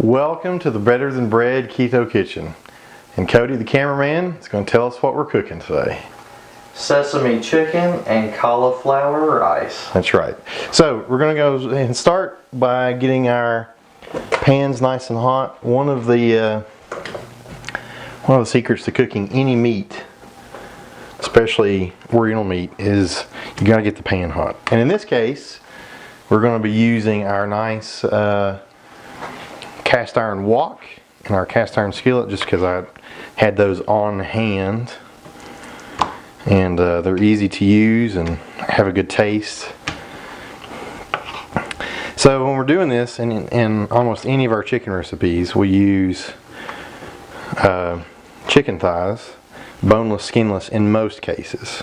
Welcome to the Better Than Bread Keto Kitchen. And Cody, the cameraman, is going to tell us what we're cooking today. Sesame chicken and cauliflower rice. That's right. So we're going to go and start by getting our pans nice and hot. One of the secrets to cooking any meat, especially oriental meat, is you got to get the pan hot. And in this case, we're going to be using our nice cast iron wok and our cast iron skillet, just because I had those on hand, and they're easy to use and have a good taste. So when we're doing this, in almost any of our chicken recipes, we use chicken thighs, boneless, skinless in most cases.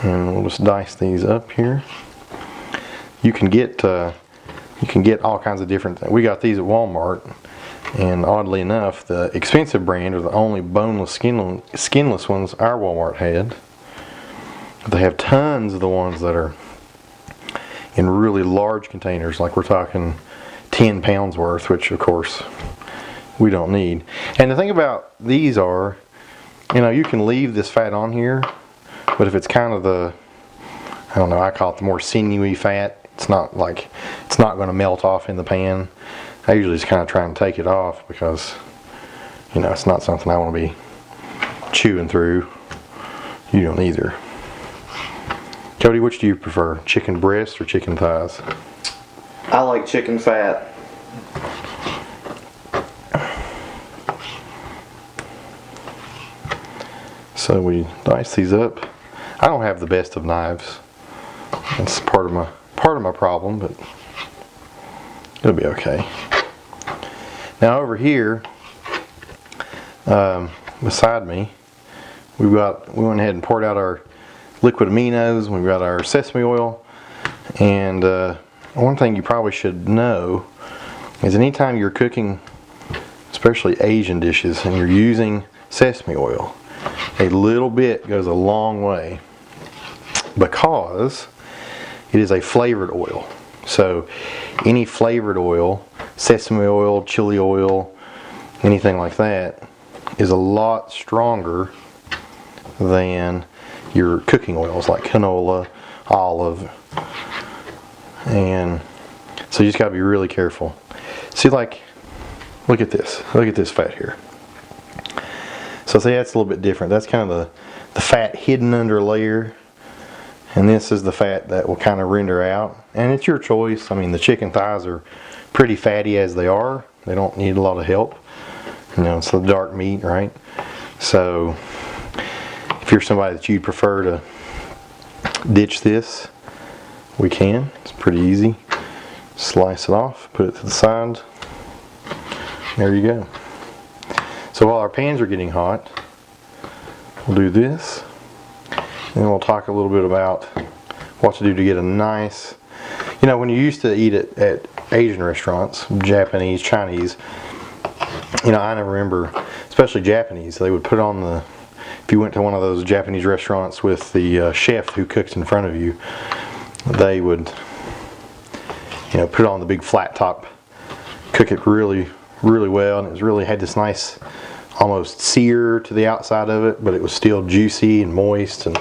And we'll just dice these up here. You can get all kinds of different things. We got these at Walmart, and oddly enough, the expensive brand are the only boneless, skinless ones our Walmart had. They have tons of the ones that are in really large containers, like we're talking 10 pounds worth, which of course we don't need. And the thing about these are, you can leave this fat on here, but if it's kind of the, I call it the more sinewy fat, it's not going to melt off in the pan. I usually just kind of try and take it off because, it's not something I want to be chewing through. You don't either. Cody, which do you prefer? Chicken breast or chicken thighs? I like chicken fat. So we dice these up. I don't have the best of knives. That's part of my problem, but it'll be okay. Now over here, beside me, we went ahead and poured out our liquid aminos. We've got our sesame oil, and one thing you probably should know is anytime you're cooking, especially Asian dishes, and you're using sesame oil, a little bit goes a long way, because it is a flavored oil. So any flavored oil, sesame oil, chili oil, anything like that, is a lot stronger than your cooking oils like canola, olive. And so you just got to be really careful. See, look at this. Look at this fat here. So see, that's a little bit different. That's kind of the fat hidden under a layer. And this is the fat that will kind of render out. And it's your choice. The chicken thighs are pretty fatty as they are. They don't need a lot of help. It's the dark meat, right? So if you're somebody that you'd prefer to ditch this, we can. It's pretty easy. Slice it off, put it to the side. There you go. So while our pans are getting hot, we'll do this. And we'll talk a little bit about what to do to get a nice, when you used to eat it at Asian restaurants, Japanese, Chinese, I never remember, especially Japanese, they would put on if you went to one of those Japanese restaurants with the chef who cooked in front of you, they would, put it on the big flat top, cook it really, really well, and it really had this nice, almost sear to the outside of it, but it was still juicy and moist, and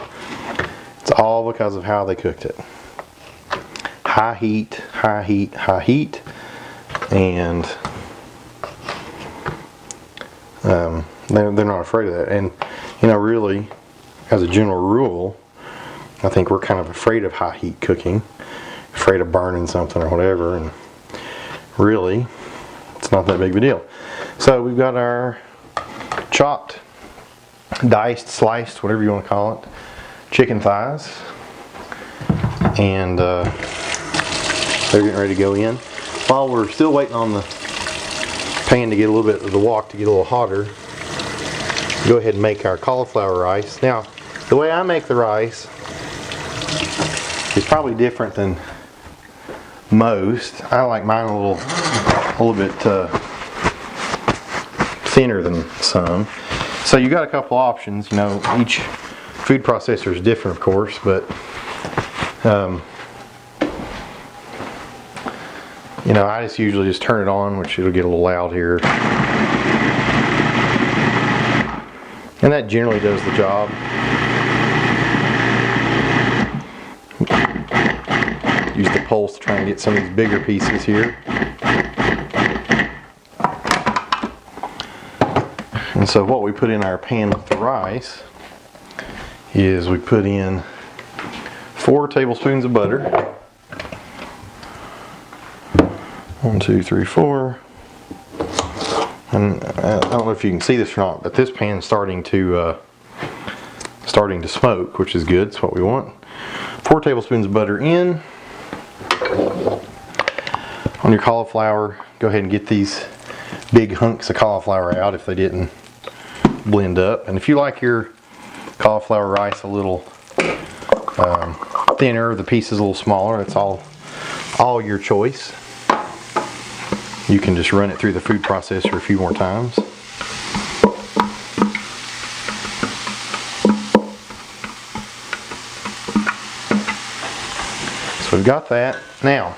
it's all because of how they cooked it. High heat, high heat, high heat, and they're not afraid of that. And really, as a general rule, I think we're kind of afraid of high heat cooking, afraid of burning something or whatever, and really, it's not that big of a deal. So we've got our chopped, diced, sliced, whatever you want to call it, chicken thighs, and they're getting ready to go in. While we're still waiting on the pan to get a little bit of the wok to get a little hotter, go ahead and make our cauliflower rice. Now, the way I make the rice is probably different than most. I like mine a little bit thinner than some. So you got a couple options. Each food processor is different, of course, but You know, I just usually just turn it on, which it'll get a little loud here. And that generally does the job. Use the pulse to try and get some of these bigger pieces here. And so what we put in our pan with the rice is we put in 4 tablespoons of butter. 1, 2, 3, 4. And I don't know if you can see this or not, but this pan's starting to smoke, which is good. It's what we want. 4 tablespoons of butter in. On your cauliflower, go ahead and get these big hunks of cauliflower out if they didn't blend up. And if you like your cauliflower rice a little thinner, the pieces a little smaller, it's all your choice. You can just run it through the food processor a few more times. So we've got that. Now,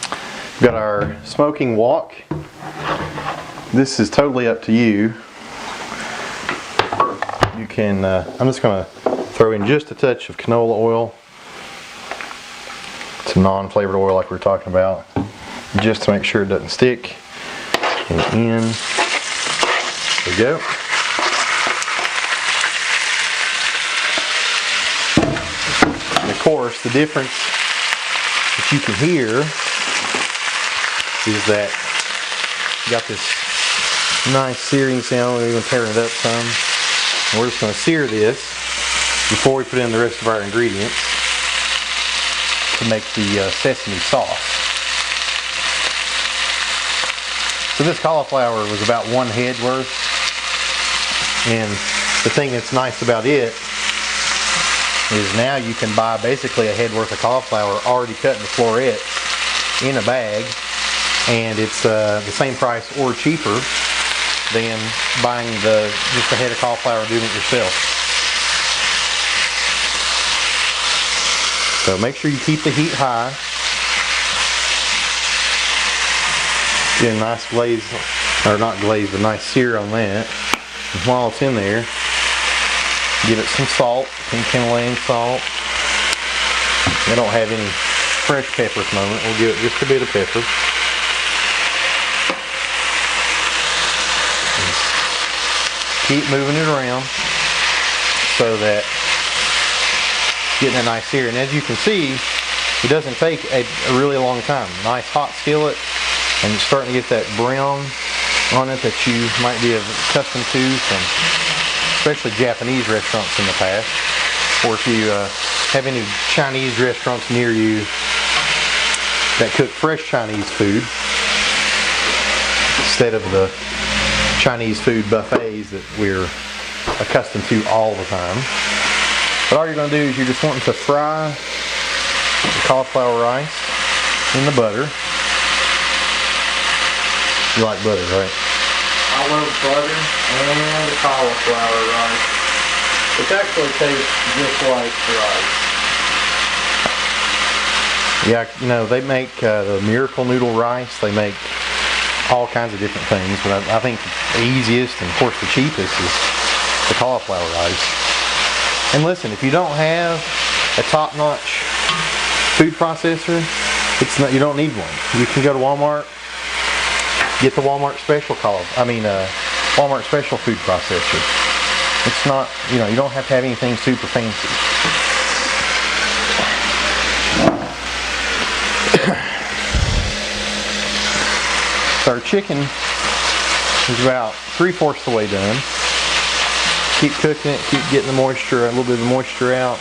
we've got our smoking wok. This is totally up to you. You can, I'm just going to throw in just a touch of canola oil. It's a non-flavored oil like we were talking about, just to make sure it doesn't stick. And in, there we go. And of course, the difference that you can hear is that you got this nice searing sound. We're even tearing it up some. And we're just going to sear this before we put in the rest of our ingredients to make the sesame sauce. So this cauliflower was about 1 head worth, and the thing that's nice about it is now you can buy basically a head worth of cauliflower already cut into florets in a bag, and it's the same price or cheaper than buying just a head of cauliflower and doing it yourself. So make sure you keep the heat high. Get a nice glaze, or not glaze, but nice sear on that. And while it's in there, give it some salt, pink Himalayan salt. I don't have any fresh pepper at the moment. We'll give it just a bit of pepper. And keep moving it around so that getting a nice sear. And as you can see, it doesn't take a really long time. Nice hot skillet, and it's starting to get that brown on it that you might be accustomed to from especially Japanese restaurants in the past, or if you have any Chinese restaurants near you that cook fresh Chinese food instead of the Chinese food buffets that we're accustomed to all the time. But all you're going to do is you're just wanting to fry the cauliflower rice in the butter. You like butter, right? I love butter and the cauliflower rice, which actually tastes just like rice. Yeah, you know, they make the miracle noodle rice. They make all kinds of different things, but I think the easiest and of course the cheapest is the cauliflower rice. And listen, if you don't have a top-notch food processor, you don't need one. You can go to Walmart, get the Walmart special Walmart special food processor. It's not, you don't have to have anything super fancy. So our chicken is about 3/4 the way done. Keep cooking it, keep getting a little bit of the moisture out.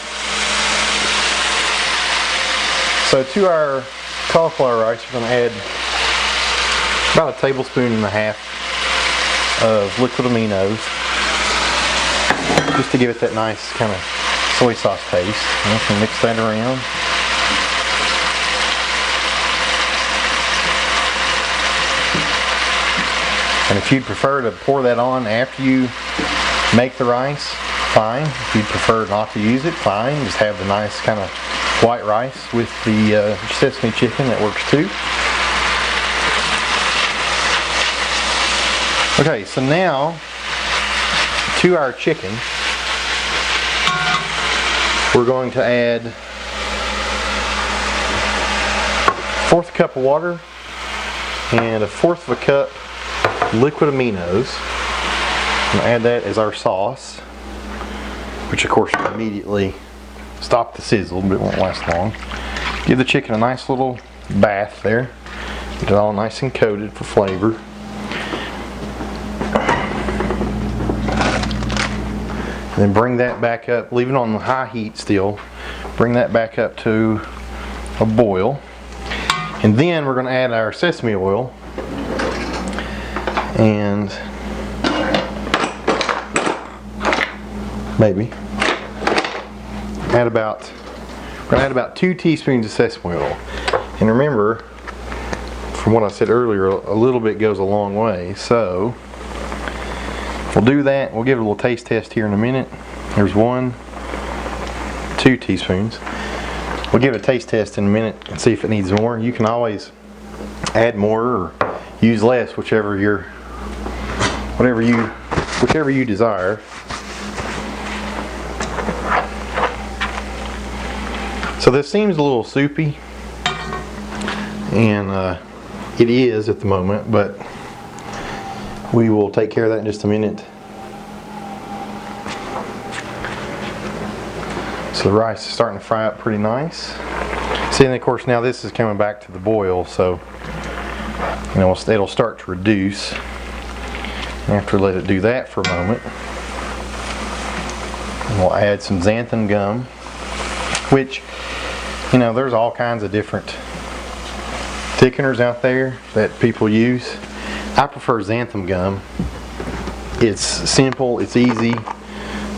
So to our cauliflower rice, we're going to add about 1.5 tablespoons of liquid aminos, just to give it that nice kind of soy sauce taste. And we can mix that around. And if you'd prefer to pour that on after you make the rice, fine. If you'd prefer not to use it, fine. Just have the nice kind of white rice with the sesame chicken, that works too. Okay, so now to our chicken, we're going to add 1/4 cup of water and 1/4 cup liquid aminos. We'll add that as our sauce, which of course will immediately stop the sizzle, but it won't last long. Give the chicken a nice little bath there. Get it all nice and coated for flavor. And then bring that back up, leave it on high heat still. Bring that back up to a boil. And then we're going to add our sesame oil. And maybe we're going to add about 2 teaspoons of sesame oil. And remember, from what I said earlier, a little bit goes a long way. So we'll do that. We'll give it a little taste test here in a minute. There's 1, 2 teaspoons. We'll give it a taste test in a minute and see if it needs more. You can always add more or use less, whichever you desire. So this seems a little soupy, and it is at the moment, but we will take care of that in just a minute. So the rice is starting to fry up pretty nice. See, and of course now this is coming back to the boil, so it'll start to reduce. After let it do that for a moment, we'll add some xanthan gum, which, there's all kinds of different thickeners out there that people use. I prefer xanthan gum. It's simple, it's easy.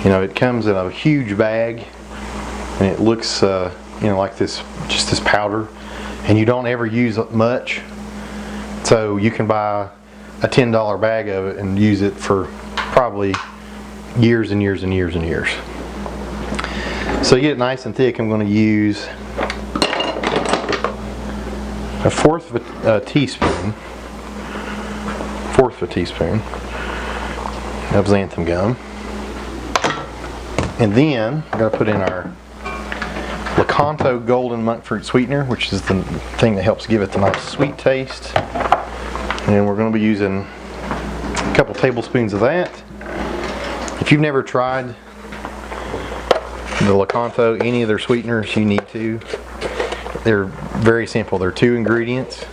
It comes in a huge bag, and it looks, like this powder, and you don't ever use much. So you can buy a $10 bag of it and use it for probably years and years and years and years. So to get it nice and thick, I'm going to use 1/4 of a teaspoon of xanthan gum. And then I'm going to put in our Lakanto Golden Monk Fruit Sweetener, which is the thing that helps give it the nice sweet taste. And we're going to be using a couple tablespoons of that. If you've never tried the Lakanto, any of their sweeteners, you need to. They're very simple. They're 2 ingredients: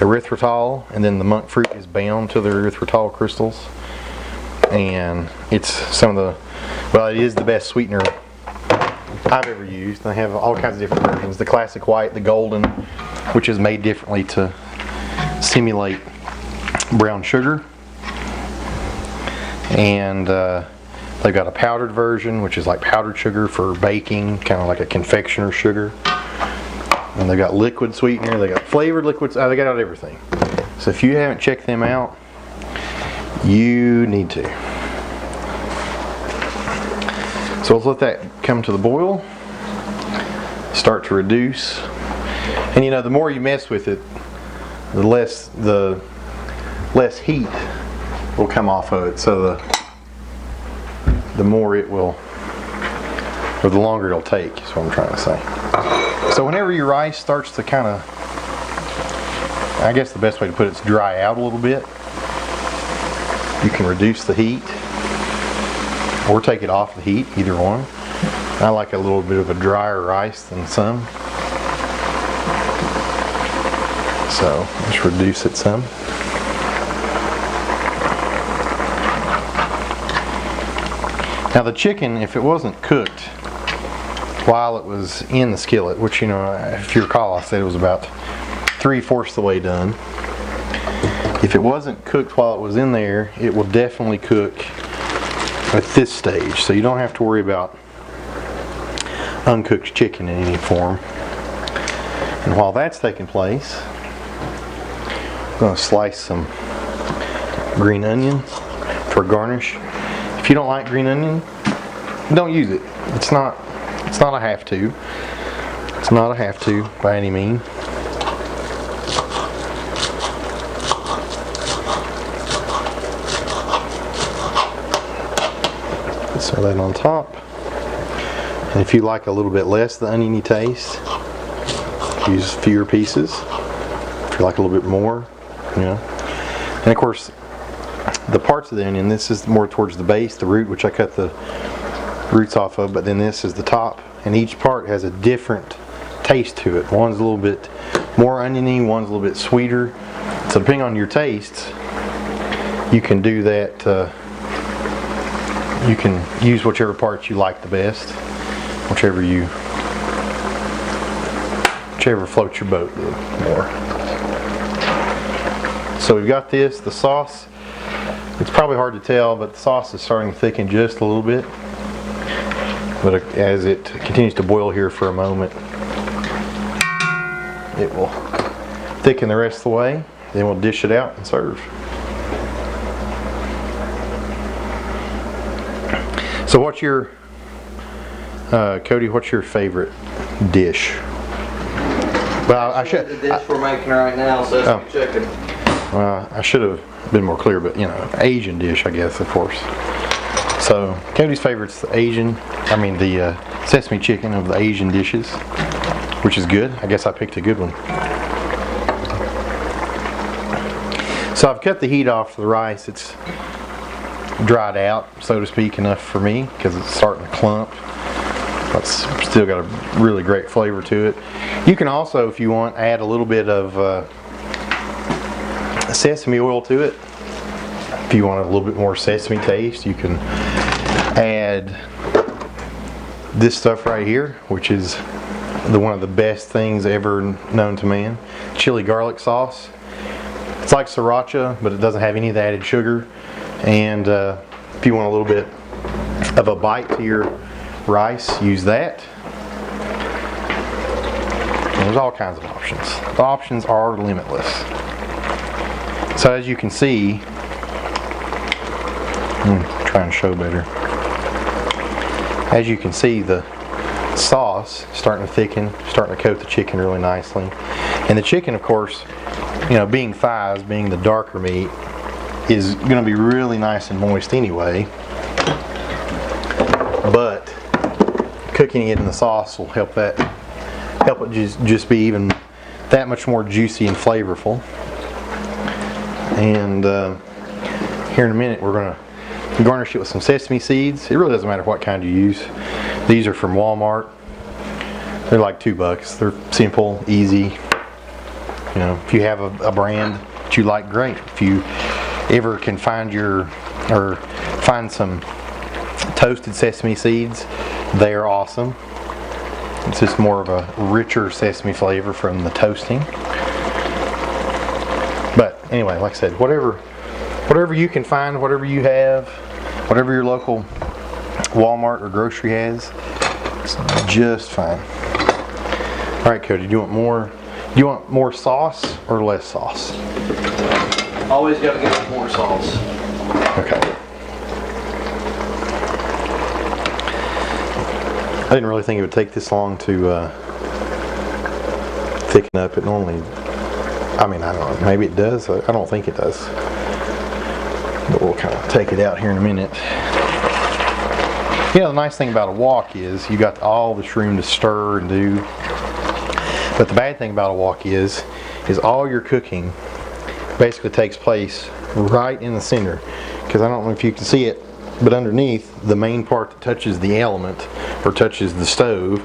erythritol, and then the monk fruit is bound to the erythritol crystals. And it's it is the best sweetener I've ever used. They have all kinds of different versions. The classic white, the golden, which is made differently to simulate brown sugar, and they've got a powdered version, which is like powdered sugar for baking, kind of like a confectioner sugar. And they've got liquid sweetener, they got flavored liquids, they got everything. So if you haven't checked them out, you need to. So let's let that come to the boil, start to reduce. And the more you mess with it, the less heat will come off of it. So the more it will, or the longer it'll take, is what I'm trying to say. So whenever your rice starts to kind of, I guess the best way to put it is dry out a little bit, you can reduce the heat or take it off the heat, either one. I like a little bit of a drier rice than some. So let's reduce it some. Now the chicken, if it wasn't cooked while it was in the skillet, which if you recall I said it was about 3/4 the way done. If it wasn't cooked while it was in there, it will definitely cook at this stage. So you don't have to worry about uncooked chicken in any form. And while that's taking place, I'm going to slice some green onion for garnish. If you don't like green onion, don't use it. It's not a have to. It's not a have to by any means. Put some of that on top. And if you like a little bit less of the oniony taste, use fewer pieces. If you like a little bit more, you know. And of course, the parts of the onion, this is more towards the base, the root, which I cut the roots off of, but then this is the top, and each part has a different taste to it. One's a little bit more oniony, one's a little bit sweeter. So depending on your tastes, you can do that. You can use whichever parts you like the best, whichever floats your boat a little more. So we've got this, the sauce. It's probably hard to tell, but the sauce is starting to thicken just a little bit. But as it continues to boil here for a moment, it will thicken the rest of the way. Then we'll dish it out and serve. So what's your, Cody, what's your favorite dish? Well, I should. The dish we're making right now, sesame chicken. Well, I should have been more clear, but you know, Asian dish, I guess, of course. So Cody's favorite's the sesame chicken of the Asian dishes, which is good. I guess I picked a good one. So I've cut the heat off the rice. It's dried out, so to speak, enough for me because it's starting to clump. It's still got a really great flavor to it. You can also, if you want, add a little bit of sesame oil to it. If you want a little bit more sesame taste, you can add this stuff right here, which is one of the best things ever known to man. Chili garlic sauce. It's like sriracha, but it doesn't have any of the added sugar. And if you want a little bit of a bite to your rice, use that. And there's all kinds of options. The options are limitless. So as you can see, try and show better. As you can see, the sauce starting to thicken, starting to coat the chicken really nicely. And the chicken, of course, you know, being thighs, being the darker meat, is going to be really nice and moist anyway. But cooking it in the sauce will help it just be even that much more juicy and flavorful. And here in a minute we're going to garnish it with some sesame seeds. It really doesn't matter what kind you use. These are from Walmart. They're like $2. They're simple, easy. You know, if you have a brand that you like, great. If you ever can find some toasted sesame seeds, they are awesome. It's just more of a richer sesame flavor from the toasting. But anyway, like I said, whatever you can find, whatever you have, whatever your local Walmart or grocery has, it's just fine. All right, Cody, do you want more sauce or less sauce? Always got to get more sauce. Okay. I didn't really think it would take this long to thicken up. It normally, I don't know, maybe it does. I don't think it does. But we'll kind of take it out here in a minute. You know, the nice thing about a wok is you got all this room to stir and do. But the bad thing about a wok is all your cooking basically takes place right in the center. Because I don't know if you can see it, but underneath, the main part that touches the element or touches the stove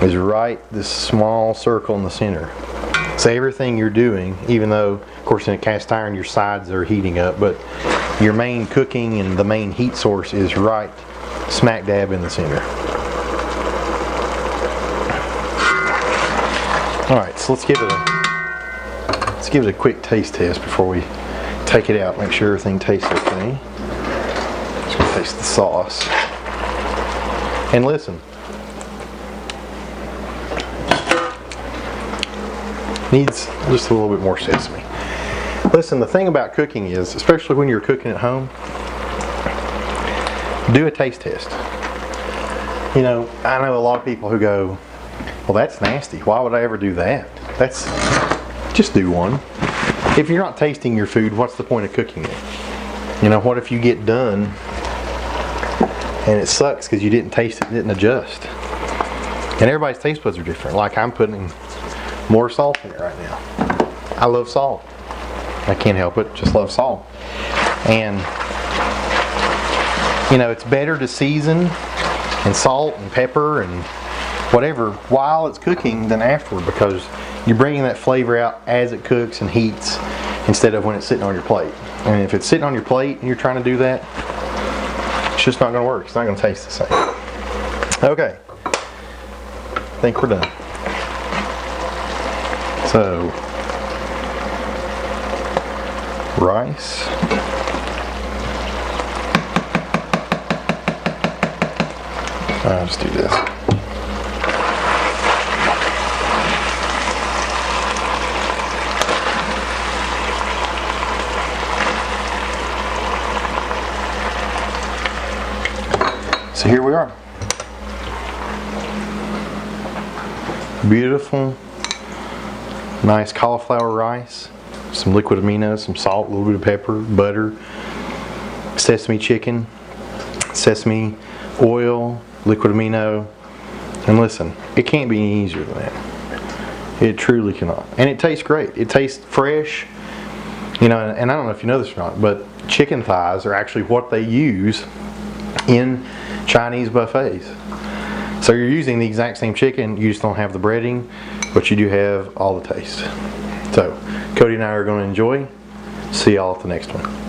is right this small circle in the center. So everything you're doing, even though of course in a cast iron your sides are heating up, but your main cooking and the main heat source is right smack dab in the center. Alright, so let's give it a quick taste test before we take it out. Make sure everything tastes okay. Just gonna taste the sauce. And listen. Needs just a little bit more sesame. Listen, the thing about cooking is, especially when you're cooking at home, do a taste test. You know, I know a lot of people who go, well, that's nasty. Why would I ever do that? Just do one. If you're not tasting your food, what's the point of cooking it? You know, what if you get done And it sucks because you didn't taste it, didn't adjust. And everybody's taste buds are different. Like I'm putting more salt in it right now. I love salt. I can't help it, just love salt. And you know, it's better to season and salt and pepper and whatever while it's cooking than afterward, because you're bringing that flavor out as it cooks and heats instead of when it's sitting on your plate. And if it's sitting on your plate and you're trying to do that, it's just not going to work. It's not going to taste the same. Okay, I think we're done. So, rice. I'll just do this. So here we are. Beautiful, nice cauliflower rice, some liquid aminos, some salt, a little bit of pepper, butter, sesame chicken, sesame oil, liquid amino, and listen, it can't be any easier than that. It truly cannot. And it tastes great. It tastes fresh. You know, and I don't know if you know this or not, but chicken thighs are actually what they use in Chinese buffets. So you're using the exact same chicken, you just don't have the breading, but you do have all the taste. So Cody and I are going to enjoy. See y'all at the next one.